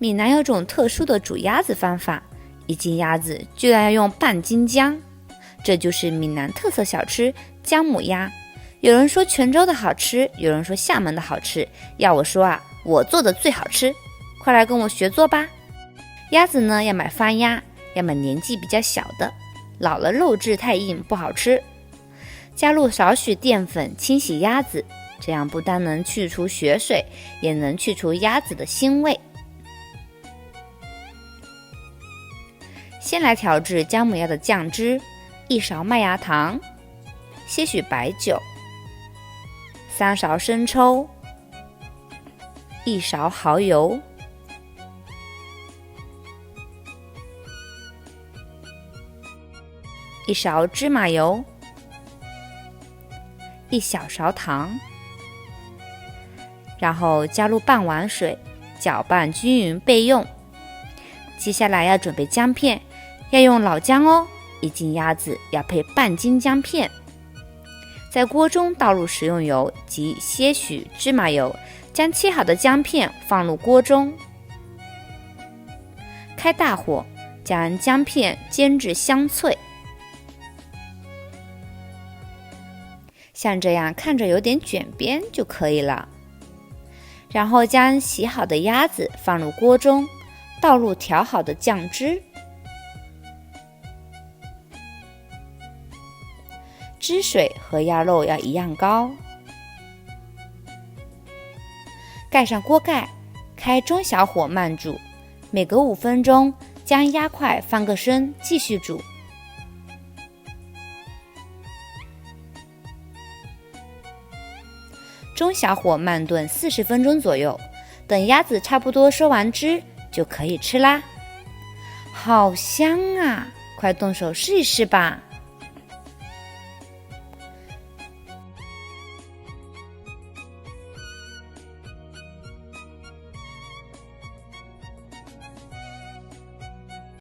闽南有种特殊的煮鸭子方法，一斤鸭子居然要用半斤姜，这就是闽南特色小吃姜母鸭。有人说泉州的好吃，有人说厦门的好吃，要我说啊，我做的最好吃，快来跟我学做吧。鸭子呢，要买番鸭，要买年纪比较小的，老了肉质太硬不好吃。加入少许淀粉清洗鸭子，这样不但能去除血水，也能去除鸭子的腥味。先来调制姜母鸭的酱汁，1勺麦芽糖，些许白酒，3勺生抽，1勺蚝油，1勺芝麻油，1小勺糖，然后加入半碗水，搅拌均匀备用。接下来要准备姜片，要用老姜哦，1斤鸭子要配半斤姜片。在锅中倒入食用油及些许芝麻油，将切好的姜片放入锅中，开大火将姜片煎至香脆，像这样看着有点卷边就可以了。然后将洗好的鸭子放入锅中，倒入调好的酱汁，汁水和鸭肉要一样高。盖上锅盖，开中小火慢煮，每隔5分钟将鸭块翻个身，继续煮。中小火慢炖40分钟左右，等鸭子差不多收完汁就可以吃啦。好香啊，快动手试一试吧。